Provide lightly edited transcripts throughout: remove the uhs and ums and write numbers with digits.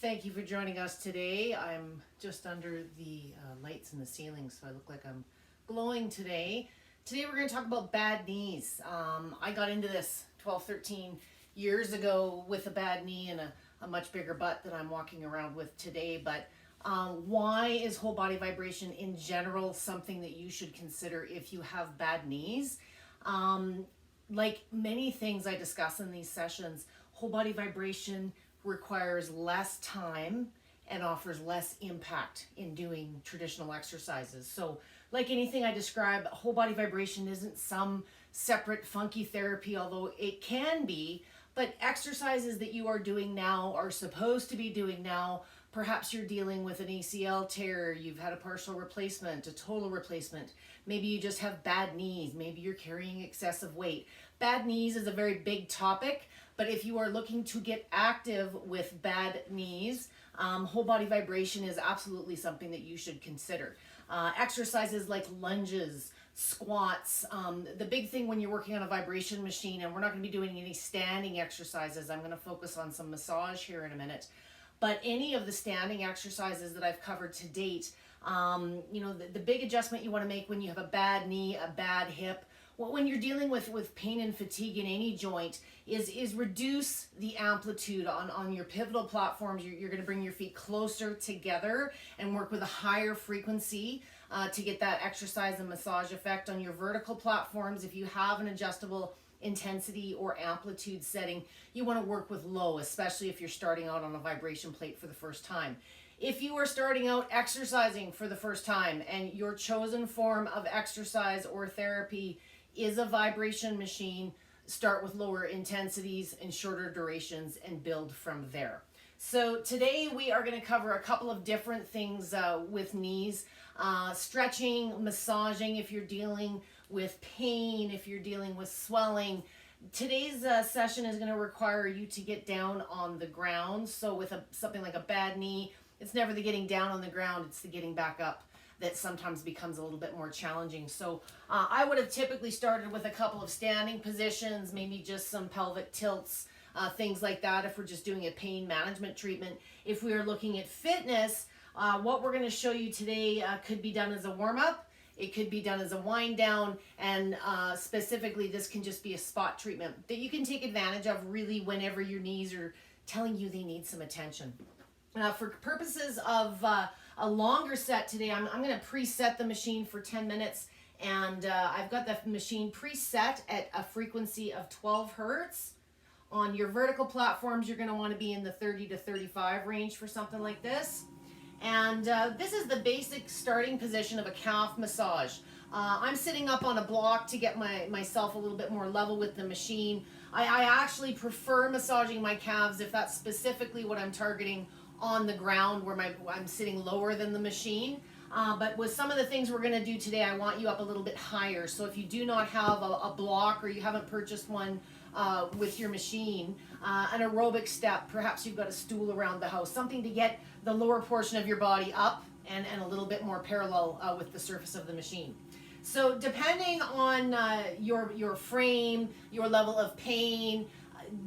Thank you for joining us today. I'm just under the lights in the ceiling, so I look like I'm glowing today. Today we're going to talk about bad knees. I got into this 12, 13 years ago with a bad knee and a much bigger butt that I'm walking around with today. But why is whole body vibration in general something that you should consider if you have bad knees? Like many things I discuss in these sessions, whole body vibration requires less time and offers less impact in doing traditional exercises. So like anything I describe, whole body vibration isn't some separate funky therapy, although it can be, but exercises that you are doing now are supposed to be doing now. Perhaps you're dealing with an ACL tear, you've had a partial replacement, a total replacement. Maybe you just have bad knees, maybe you're carrying excessive weight. Bad knees is a very big topic, but if you are looking to get active with bad knees, whole body vibration is absolutely something that you should consider. Exercises like lunges, squats. The big thing when you're working on a vibration machine, and we're not going to be doing any standing exercises, I'm going to focus on some massage here in a minute, but any of the standing exercises that I've covered to date, the big adjustment you want to make when you have a bad knee, a bad hip, when you're dealing with pain and fatigue in any joint is reduce the amplitude on your pivotal platforms. You're going to bring your feet closer together and work with a higher frequency to get that exercise and massage effect. On your vertical platforms, if you have an adjustable intensity or amplitude setting, you want to work with low, especially if you're starting out on a vibration plate for the first time. If you are starting out exercising for the first time and your chosen form of exercise or therapy is a vibration machine, start with lower intensities and shorter durations and build from there. So today we are going to cover a couple of different things with knees, stretching, massaging if you're dealing with pain, if you're dealing with swelling. Today's session is going to require you to get down on the ground. So with something like a bad knee, it's never the getting down on the ground, it's the getting back up that sometimes becomes a little bit more challenging. So I would have typically started with a couple of standing positions, maybe just some pelvic tilts, things like that if we're just doing a pain management treatment. If we are looking at fitness, what we're going to show you today could be done as a warm-up, it could be done as a wind down, and specifically this can just be a spot treatment that you can take advantage of really whenever your knees are telling you they need some attention. For purposes of a longer set today, I'm going to preset the machine for 10 minutes, and I've got the machine preset at a frequency of 12 hertz. On your vertical platforms, you're going to want to be in the 30 to 35 range for something like this. And this is the basic starting position of a calf massage. I'm sitting up on a block to get myself a little bit more level with the machine. I actually prefer massaging my calves if that's specifically what I'm targeting on the ground where I'm sitting lower than the machine. But with some of the things we're going to do today, I want you up a little bit higher. So if you do not have a block or you haven't purchased one with your machine, an aerobic step, perhaps you've got a stool around the house, something to get the lower portion of your body up and a little bit more parallel with the surface of the machine. So depending on your frame, your level of pain,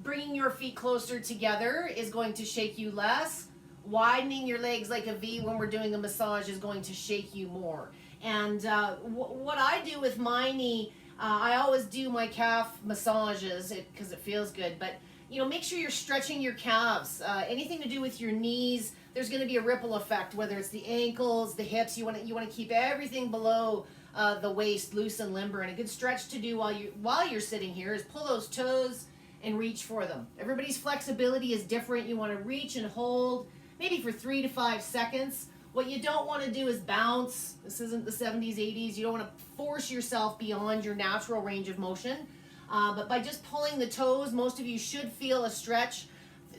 bringing your feet closer together is going to shake you less. Widening your legs like a V when we're doing a massage is going to shake you more. And what I do with my knee, I always do my calf massages because it feels good, but make sure you're stretching your calves. Anything to do with your knees, there's going to be a ripple effect, whether it's the ankles, the hips. You want to keep everything below the waist loose and limber. And a good stretch to do while you're sitting here is pull those toes and reach for them. Everybody's flexibility is different. You want to reach and hold maybe for 3 to 5 seconds. What you don't want to do is bounce. This isn't the 70s, 80s. You don't want to force yourself beyond your natural range of motion. But by just pulling the toes, most of you should feel a stretch.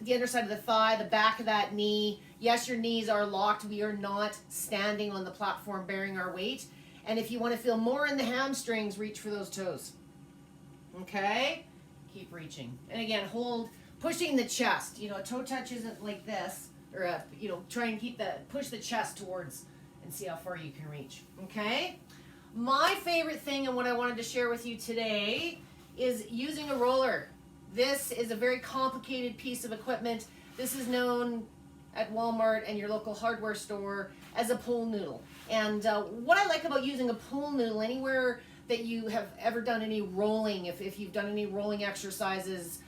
The underside of the thigh, the back of that knee. Yes, your knees are locked. We are not standing on the platform bearing our weight. And if you want to feel more in the hamstrings, reach for those toes. Okay? Keep reaching. And again, hold, pushing the chest. A toe touch isn't like this. Or, try and push the chest towards and see how far you can reach. Okay? My favorite thing and what I wanted to share with you today is using a roller. This is a very complicated piece of equipment. This is known at Walmart and your local hardware store as a pool noodle. And what I like about using a pool noodle anywhere that you have ever done any rolling, if you've done any rolling exercises,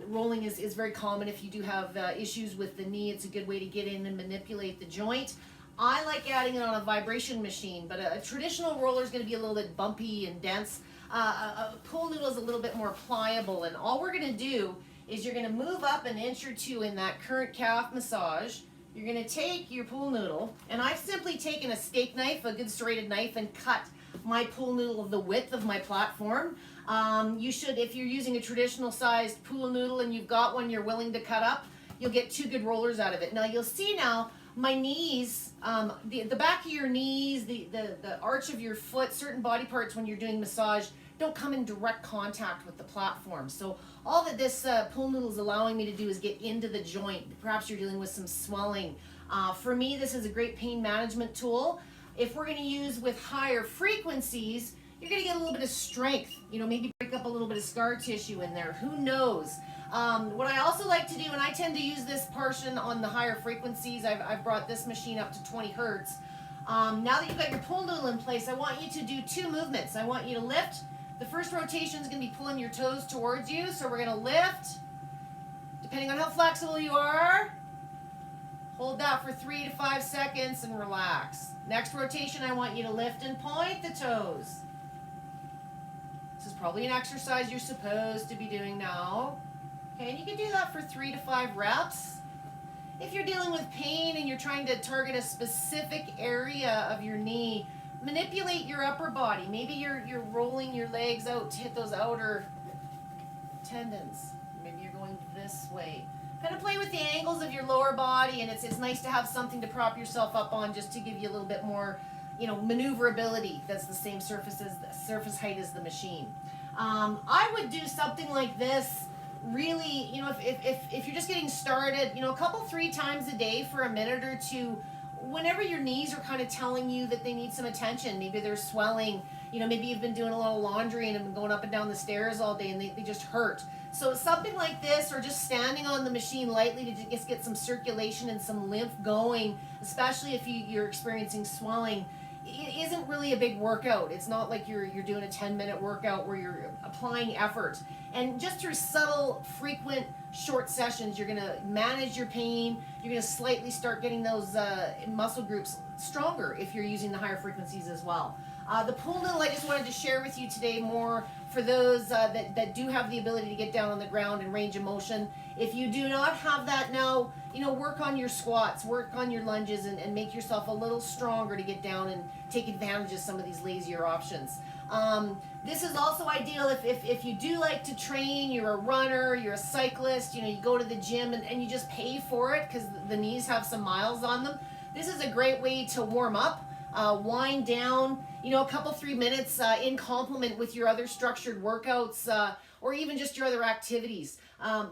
rolling is very common. If you do have issues with the knee, it's a good way to get in and manipulate the joint. I like adding it on a vibration machine, but a traditional roller is going to be a little bit bumpy and dense. A pool noodle is a little bit more pliable, and all we're going to do is you're going to move up an inch or two in that current calf massage. You're going to take your pool noodle, and I've simply taken a steak knife, a good serrated knife, and cut my pool noodle of the width of my platform. You should, if you're using a traditional sized pool noodle and you've got one you're willing to cut up, you'll get 2 good rollers out of it. Now you'll see now my knees, the back of your knees, the arch of your foot, certain body parts when you're doing massage don't come in direct contact with the platform. So all that this pool noodle is allowing me to do is get into the joint. Perhaps you're dealing with some swelling. For me, this is a great pain management tool. If we're going to use with higher frequencies, you're going to get a little bit of strength. You know, maybe break up a little bit of scar tissue in there. Who knows? What I also like to do, and I tend to use this portion on the higher frequencies, I've brought this machine up to 20 hertz. Now that you've got your pool noodle in place, I want you to do 2 movements. I want you to lift. The first rotation is going to be pulling your toes towards you. So we're going to lift. Depending on how flexible you are, hold that for 3 to 5 seconds and relax. Next rotation, I want you to lift and point the toes. This is probably an exercise you're supposed to be doing now. Okay, and you can do that for 3 to 5 reps. If you're dealing with pain and you're trying to target a specific area of your knee, manipulate your upper body. Maybe you're rolling your legs out to hit those outer tendons. Maybe you're going this way. Kind of play with the angles of your lower body, and it's nice to have something to prop yourself up on just to give you a little bit more, you know, maneuverability. That's the same surface height as the machine. I would do something like this. Really, you know, if you're just getting started, you know, a couple 3 times a day for a minute or two, whenever your knees are kind of telling you that they need some attention, maybe they're swelling, you know, maybe you've been doing a lot of laundry and have been going up and down the stairs all day and they just hurt. So something like this, or just standing on the machine lightly to just get some circulation and some lymph going, especially if you're experiencing swelling, it isn't really a big workout. It's not like you're doing a 10-minute workout where you're applying effort. And just through subtle, frequent, short sessions, you're going to manage your pain. You're going to slightly start getting those muscle groups stronger if you're using the higher frequencies as well. The pool noodle I just wanted to share with you today more for those that do have the ability to get down on the ground and range of motion. If you do not have that now, you know, work on your squats, work on your lunges, and make yourself a little stronger to get down and take advantage of some of these lazier options. This is also ideal if you do like to train, you're a runner, you're a cyclist, you know, you go to the gym and you just pay for it because the knees have some miles on them. This is a great way to warm up, wind down, you know, a couple 3 minutes in complement with your other structured workouts or even just your other activities.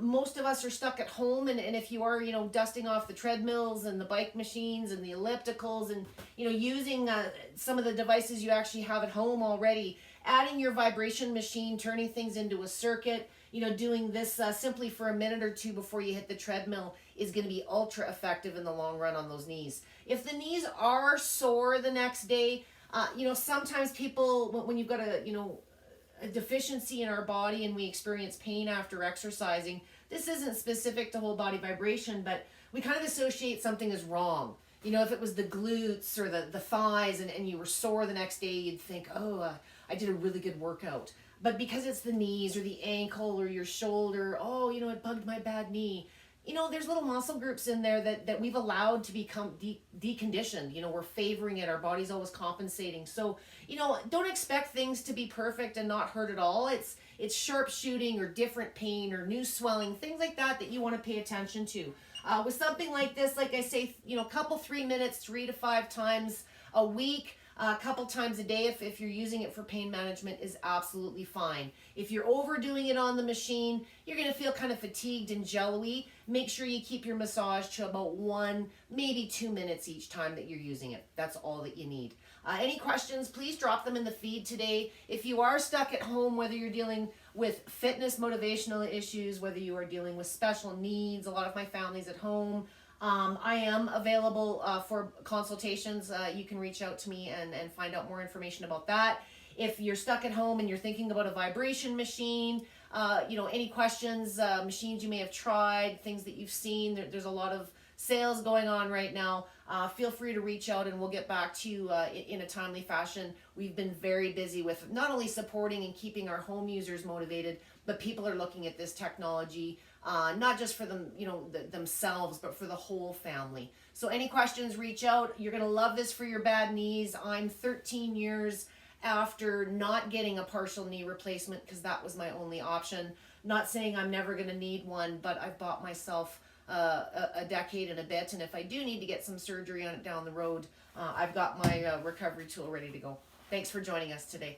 Most of us are stuck at home, and if you are, you know, dusting off the treadmills and the bike machines and the ellipticals and, you know, using some of the devices you actually have at home already, adding your vibration machine, turning things into a circuit, you know, doing this simply for a minute or 2 before you hit the treadmill is going to be ultra effective in the long run on those knees. If the knees are sore the next day, you know, sometimes people, when you've got a deficiency in our body and we experience pain after exercising, this isn't specific to whole body vibration, but we kind of associate something as wrong. You know, if it was the glutes or the thighs and you were sore the next day, you'd think, oh, I did a really good workout. But because it's the knees or the ankle or your shoulder, oh, you know, it bugged my bad knee. You know, there's little muscle groups in there that we've allowed to become deconditioned. You know, we're favoring it. Our body's always compensating. So, you know, don't expect things to be perfect and not hurt at all. It's sharp shooting or different pain or new swelling, things like that you want to pay attention to. With something like this, like I say, you know, a couple 3 minutes, 3 to 5 times a week, a couple times a day if you're using it for pain management is absolutely fine. If you're overdoing it on the machine, you're going to feel kind of fatigued and jello-y. Make sure you keep your massage to about 1, maybe 2 minutes each time that you're using it. That's all that you need. Any questions, please drop them in the feed today. If you are stuck at home, whether you're dealing with fitness motivational issues, whether you are dealing with special needs, a lot of my family's at home, I am available for consultations. You can reach out to me and find out more information about that. If you're stuck at home and you're thinking about a vibration machine, any questions, machines you may have tried, things that you've seen, there's a lot of sales going on right now. Feel free to reach out and we'll get back to you in a timely fashion. We've been very busy with not only supporting and keeping our home users motivated, but people are looking at this technology, not just for them, themselves, but for the whole family. So any questions, reach out. You're going to love this for your bad knees. I'm 13 years after not getting a partial knee replacement because that was my only option. Not saying I'm never going to need one, but I've bought myself a decade and a bit, and if I do need to get some surgery on it down the road, I've got my recovery tool ready to go. Thanks for joining us today.